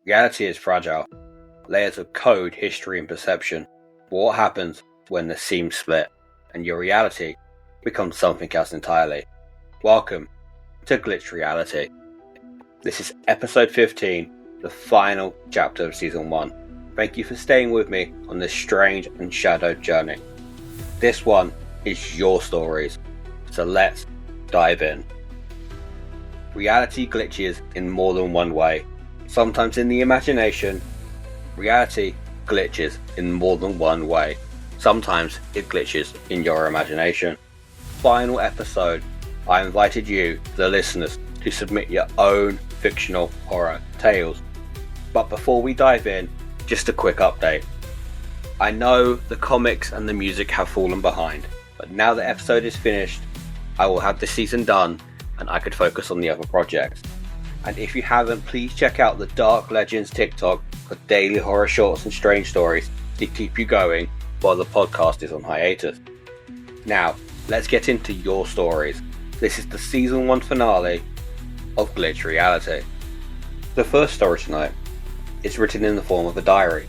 Reality is fragile. Layers of code, history, and perception. But what happens when the seams split and your reality becomes something else entirely? Welcome to Glitch Reality. This is episode 15, the final chapter of season 1. Thank you for staying with me on this strange and shadowed journey. This one is your stories, so let's dive in. Reality glitches in more than one way. Sometimes in the imagination, reality glitches in more than one way. Sometimes it glitches in your imagination. Final episode, I invited you, the listeners, to submit your own fictional horror tales. But before we dive in, just a quick update. I know the comics and the music have fallen behind, but now the episode is finished, I will have this season done and I could focus on the other projects. And if you haven't, please check out the Dark Legends TikTok for daily horror shorts and strange stories to keep you going while the podcast is on hiatus. Now, let's get into your stories. This is the season 1 finale of Glitch Reality. The first story tonight is written in the form of a diary.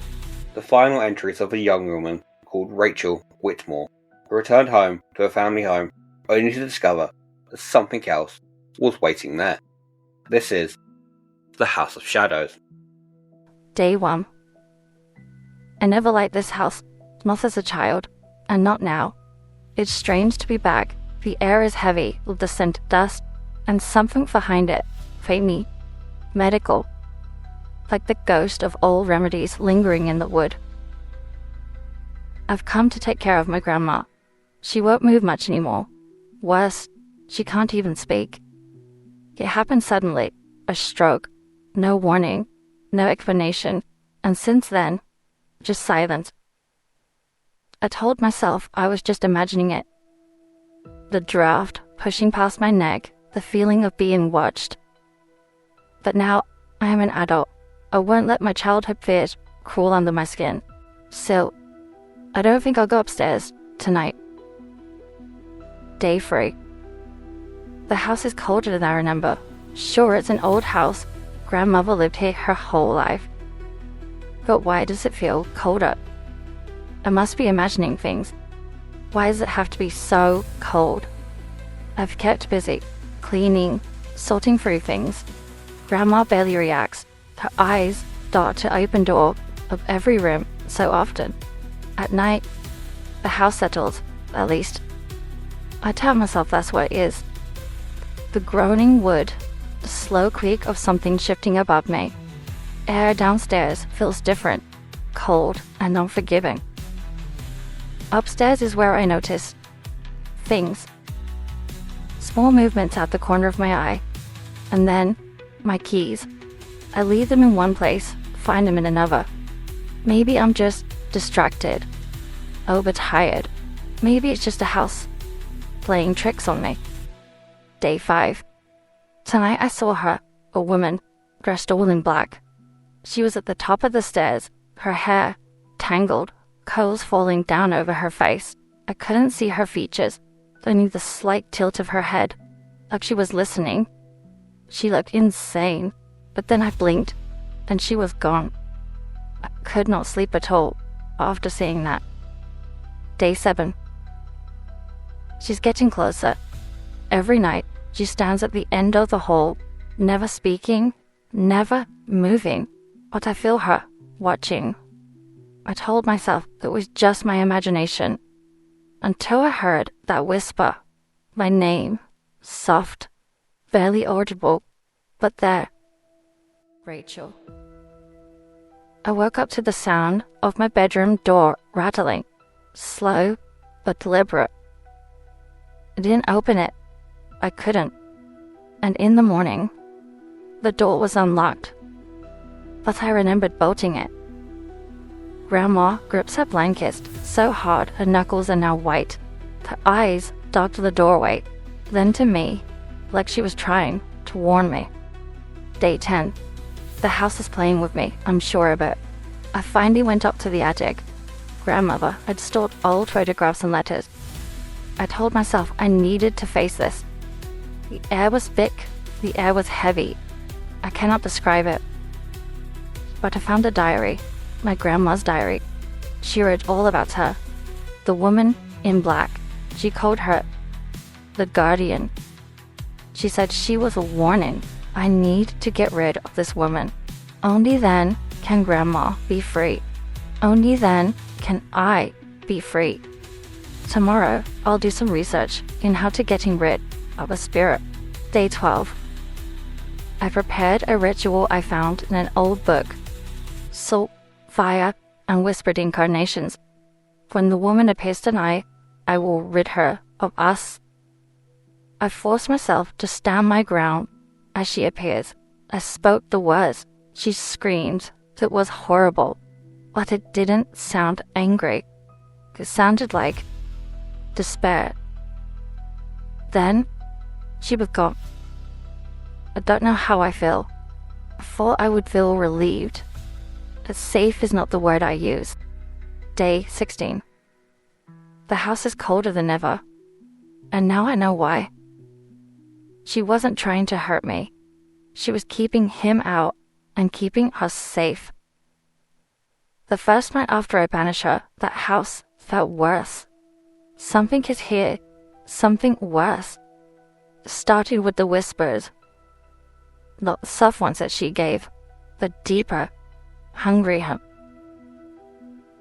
The final entries of a young woman called Rachel Whitmore, who returned home to her family home only to discover that something else was waiting there. This is the House of Shadows. Day 1. I never liked this house, not as a child, and not now. It's strange to be back. The air is heavy with the scent of dust, and something behind it, faintly medical, like the ghost of old remedies lingering in the wood. I've come to take care of my grandma. She won't move much anymore. Worse, she can't even speak. It happened suddenly, a stroke, no warning, no explanation, and since then, just silence. I told myself I was just imagining it. The draft pushing past my neck, the feeling of being watched. But now I am an adult. I won't let my childhood fears crawl under my skin. So, I don't think I'll go upstairs tonight. Day 3. The house is colder than I remember. Sure, it's an old house. Grandmother lived here her whole life. But why does it feel colder? I must be imagining things. Why does it have to be so cold? I've kept busy, cleaning, sorting through things. Grandma barely reacts. Her eyes dart to open door of every room so often. At night, the house settles, at least. I tell myself that's what it is. The groaning wood, the slow creak of something shifting above me. Air downstairs feels different, cold and unforgiving. Upstairs is where I notice things. Small movements at the corner of my eye. And then, my keys. I leave them in one place, find them in another. Maybe I'm just distracted, overtired. Maybe it's just a house playing tricks on me. Day 5. Tonight I saw her, a woman, dressed all in black. She was at the top of the stairs, her hair tangled, curls falling down over her face. I couldn't see her features, only the slight tilt of her head, like she was listening. She looked insane, but then I blinked, and she was gone. I could not sleep at all after seeing that. Day 7. She's getting closer. Every night, she stands at the end of the hall, never speaking, never moving, but I feel her, watching. I told myself it was just my imagination, until I heard that whisper, my name, soft, barely audible, but there. Rachel. I woke up to the sound of my bedroom door rattling, slow but deliberate. I didn't open it. I couldn't. And in the morning, the door was unlocked. But I remembered bolting it. Grandma grips her blankets so hard her knuckles are now white. Her eyes darted to the doorway, then to me, like she was trying to warn me. Day 10. The house is playing with me, I'm sure of it. I finally went up to the attic. Grandmother had stored old photographs and letters. I told myself I needed to face this. The air was thick, the air was heavy. I cannot describe it. But I found a diary, my grandma's diary. She wrote all about her. The woman in black. She called her the Guardian. She said she was a warning. I need to get rid of this woman. Only then can Grandma be free. Only then can I be free. Tomorrow, I'll do some research in how to getting rid of a spirit. Day 12. I prepared a ritual I found in an old book. Salt, fire, and whispered incarnations. When the woman appears tonight, I will rid her of us. I forced myself to stand my ground as she appears. I spoke the words. She screamed. It was horrible, but it didn't sound angry. It sounded like despair. Then she was gone. I don't know how I feel. I thought I would feel relieved. But safe is not the word I use. Day 16. The house is colder than ever, and now I know why. She wasn't trying to hurt me. She was keeping him out and keeping us safe. The first night after I banished her, that house felt worse. Something is here, something worse. Starting with the whispers. Not the soft ones that she gave, but deeper, hungrier.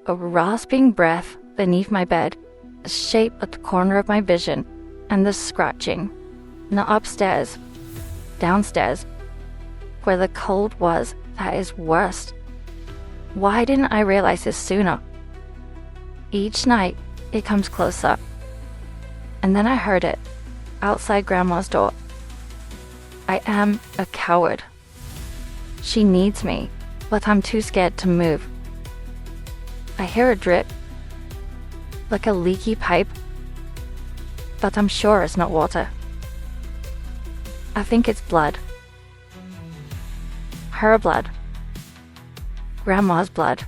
A rasping breath beneath my bed, a shape at the corner of my vision, and the scratching. Not upstairs, downstairs, where the cold was. That is worst. Why didn't I realize this sooner? Each night, it comes closer. And then I heard it, outside Grandma's door. I am a coward. She needs me, but I'm too scared to move. I hear a drip, like a leaky pipe, but I'm sure it's not water. I think it's blood. Her blood. Grandma's blood.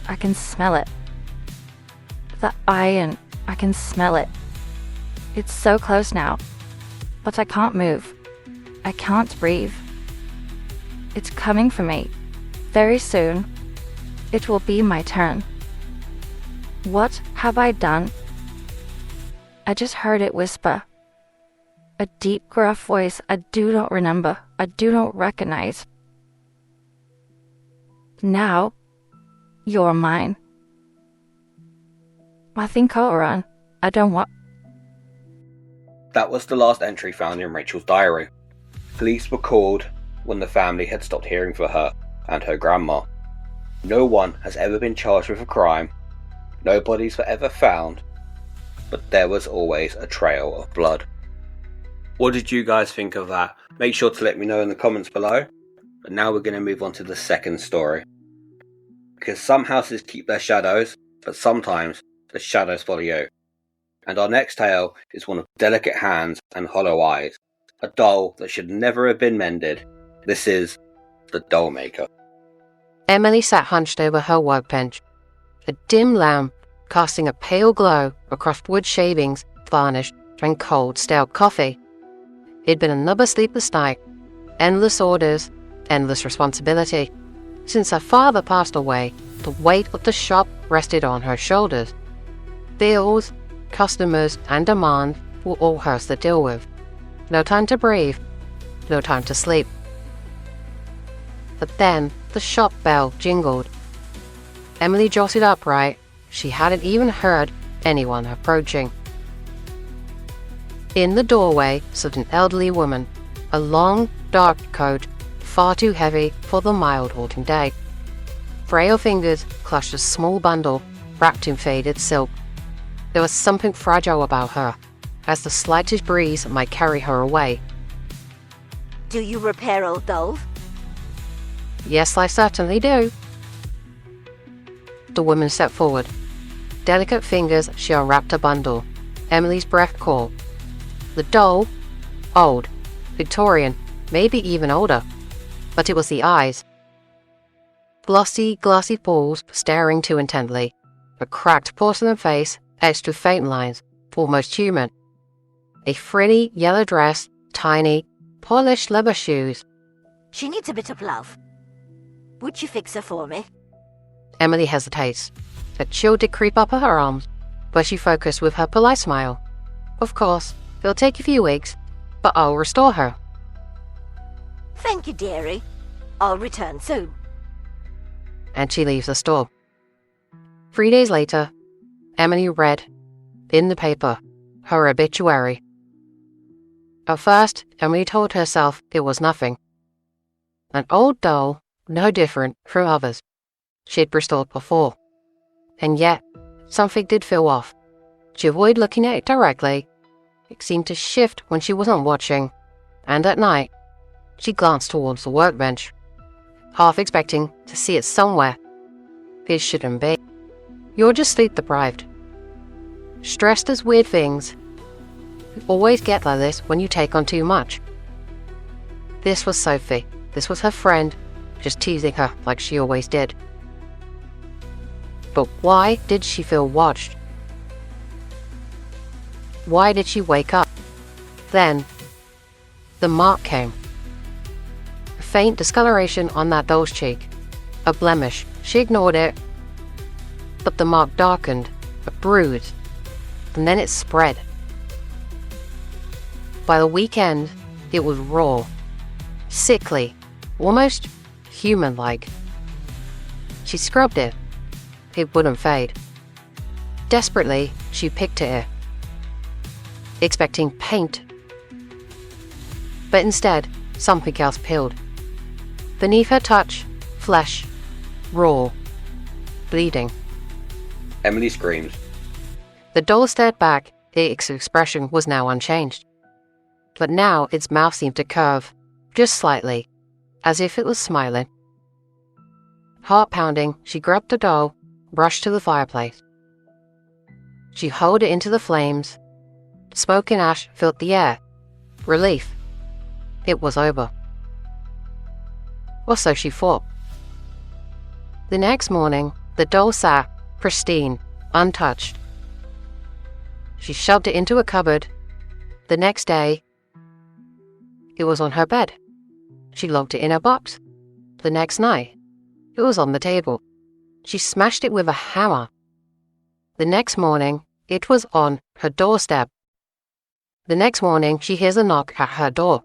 I can smell it. The iron, I can smell it. It's so close now, but I can't move. I can't breathe. It's coming for me. Very soon, it will be my turn. What have I done? I just heard it whisper. A deep, gruff voice I do not remember, I do not recognize. Now, you're mine. I think I'll run. I don't want. That was the last entry found in Rachel's diary. Police were called when the family had stopped hearing for her and her grandma. No one has ever been charged with a crime. No bodies were ever found. But there was always a trail of blood. What did you guys think of that? Make sure to let me know in the comments below. But now we're going to move on to the second story. Because some houses keep their shadows, but sometimes the shadows follow you. And our next tale is one of delicate hands and hollow eyes. A doll that should never have been mended. This is the Doll Maker. Emily sat hunched over her workbench. A dim lamp, casting a pale glow across wood shavings, varnish, and cold, stale coffee. It'd been another sleepless night. Endless orders, endless responsibility. Since her father passed away, the weight of the shop rested on her shoulders. Bills, customers, and demand were all hers to deal with. No time to breathe, no time to sleep. But then the shop bell jingled. Emily jotted upright. She hadn't even heard anyone approaching. In the doorway stood an elderly woman, a long, dark coat, far too heavy for the mild autumn day. Frail fingers clutched a small bundle wrapped in faded silk. There was something fragile about her, as the slightest breeze might carry her away. Do you repair old dolls? Yes, I certainly do. The woman stepped forward. Delicate fingers, she unwrapped a bundle. Emily's breath caught. The doll, old, Victorian, maybe even older. But it was the eyes. Glossy, glassy balls staring too intently. A cracked porcelain face, etched with faint lines, almost human. A frilly yellow dress, tiny, polished leather shoes. She needs a bit of love. Would you fix her for me? Emily hesitates. A chill did creep up her arms, but she focused with her polite smile. Of course, it'll take a few weeks, but I'll restore her. Thank you, dearie. I'll return soon. And she leaves the store. 3 days later, Emily read, in the paper, her obituary. At first, Emily told herself it was nothing. An old doll, no different from others she'd restored before. And yet, something did feel off. She avoided looking at it directly. It seemed to shift when she wasn't watching, and at night, she glanced towards the workbench, half expecting to see it somewhere. It shouldn't be. You're just sleep-deprived. Stressed as weird things. You always get like this when you take on too much. This was Sophie. This was her friend, just teasing her like she always did. But why did she feel watched? Why did she wake up? Then, the mark came. A faint discoloration on that doll's cheek. A blemish. She ignored it. But the mark darkened, a bruise, and then it spread. By the weekend, it was raw, sickly, almost human-like. She scrubbed it. It wouldn't fade. Desperately, she picked at it, expecting paint. But instead, something else peeled. Beneath her touch, flesh, raw, bleeding. Emily screams. The doll stared back. Its expression was now unchanged. But now its mouth seemed to curve, just slightly, as if it was smiling. Heart pounding, she grabbed the doll, rushed to the fireplace. She hurled it into the flames. Smoke and ash filled the air. Relief. It was over. Or so she thought. The next morning, the doll sat, pristine, untouched. She shoved it into a cupboard. The next day, it was on her bed. She locked it in a box. The next night, it was on the table. She smashed it with a hammer. The next morning, it was on her doorstep. The next morning, she hears a knock at her door.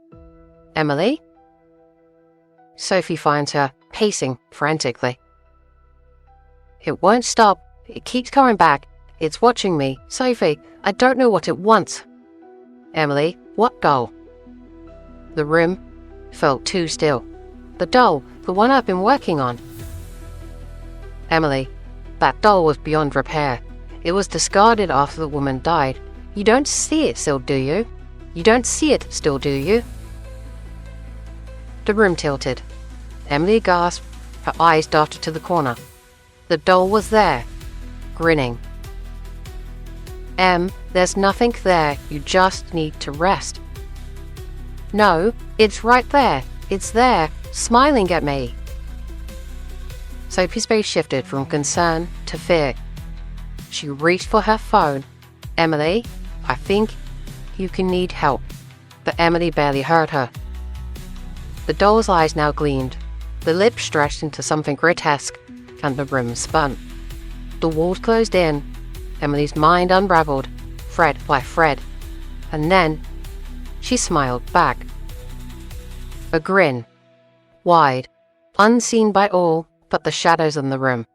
Emily? Sophie finds her, pacing frantically. It won't stop. It keeps coming back. It's watching me. Sophie, I don't know what it wants. Emily, what doll? The room felt too still. The doll, the one I've been working on. Emily, that doll was beyond repair. It was discarded after the woman died. You don't see it still, do you? You don't see it still, do you? The room tilted. Emily gasped. Her eyes darted to the corner. The doll was there, grinning. There's nothing there. You just need to rest. No, it's right there. It's there, smiling at me. Sophie's face shifted from concern to fear. She reached for her phone. Emily, I think you can need help. But Emily barely heard her. The doll's eyes now gleamed. The lips stretched into something grotesque, and the room spun. The walls closed in. Emily's mind unraveled, thread by thread. And then, she smiled back. A grin. Wide, unseen by all but the shadows in the room.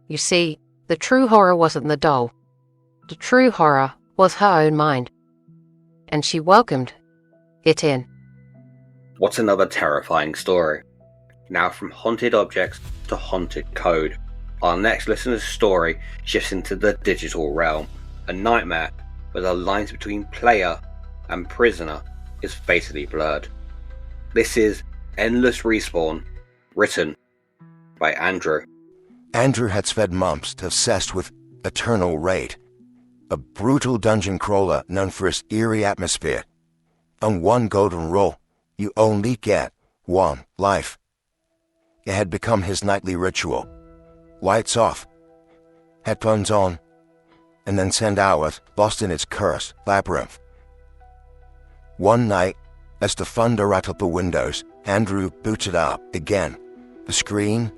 You see, the true horror wasn't the doll. The true horror was her own mind. And she welcomed it in. What's another terrifying story? Now from haunted objects to haunted code. Our next listener's story shifts into the digital realm. A nightmare where the lines between player and prisoner is fatally blurred. This is Endless Respawn, written by Andrew. Andrew had spent months obsessed with Eternal Raid, a brutal dungeon crawler known for its eerie atmosphere. On one golden roll, you only get one life. It had become his nightly ritual. Lights off, headphones on, and then 10 hours lost in its cursed labyrinth. One night, As the thunder rattled the windows, Andrew booted up again. The screen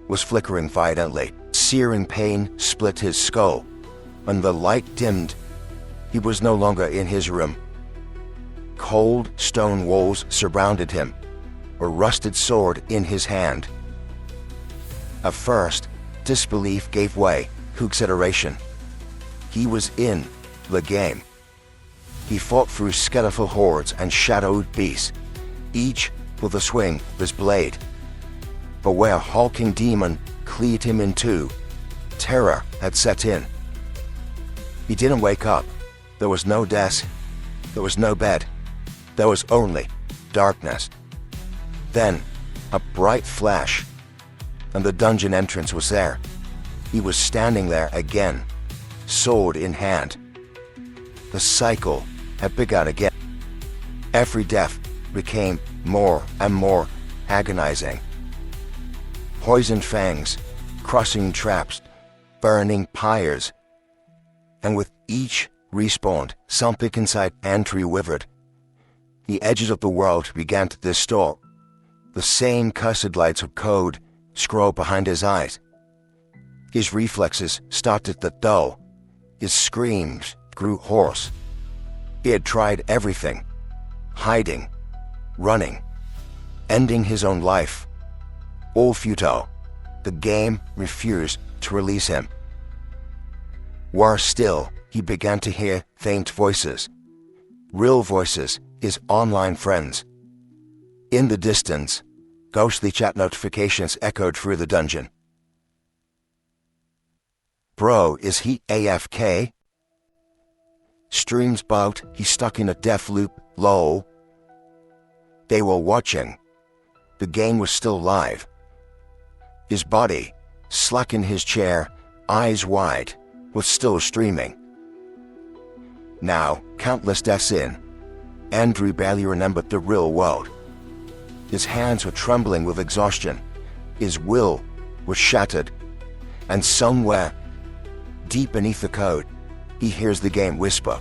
was flickering violently. Searing pain split his skull. When the light dimmed, he was no longer in his room. Cold stone walls surrounded him, a rusted sword in his hand. At first, disbelief gave way to exhilaration. He was in the game. He fought through skeletal hordes and shadowed beasts, each with a swing of his blade. But where a hulking demon cleaved him in two, terror had set in. He didn't wake up. There was no desk. There was no bed. There was only darkness. Then, a bright flash, and the dungeon entrance was there. He was standing there again, sword in hand. The cycle had begun again. Every death became more and more agonizing. Poisoned fangs, crushing traps, burning pyres. And with each respawn, something inside Andrew withered. The edges of the world began to distort. The same cursed lights of code scrolled behind his eyes. His reflexes started to dull. His screams grew hoarse. He had tried everything. Hiding, running, ending his own life. All futile. The game refused to release him. Worse still, he began to hear faint voices. Real voices, his online friends. In the distance, ghostly chat notifications echoed through the dungeon. Bro, is he AFK? Streams bugged, he's stuck in a death loop, lol. They were watching. The game was still live. His body, slack in his chair, eyes wide, was still streaming. Now, countless deaths in, Andrew barely remembered the real world. His hands were trembling with exhaustion. His will was shattered. And somewhere, deep beneath the code, he hears the game whisper.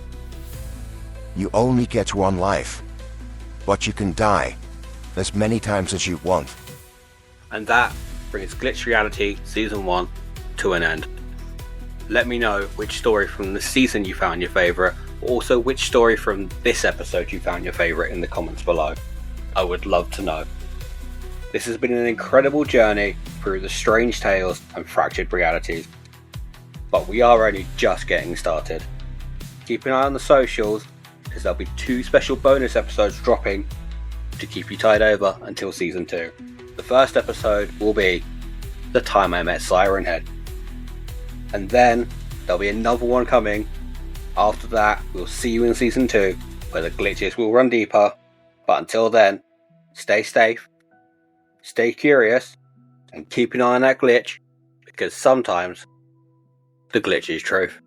You only get one life, but you can die as many times as you want. And that brings Glitch Reality Season 1 to an end. Let me know which story from the season you found your favourite, or also which story from this episode you found your favourite in the comments below. I would love to know. This has been an incredible journey through the strange tales and fractured realities, but we are only just getting started. Keep an eye on the socials, because there'll be 2 special bonus episodes dropping to keep you tied over until Season 2. The first episode will be The Time I Met Siren Head. And then there'll be another one coming. After that, we'll see you in Season 2, where the glitches will run deeper. But until then, stay safe, stay curious, and keep an eye on that glitch, because sometimes the glitch is truth.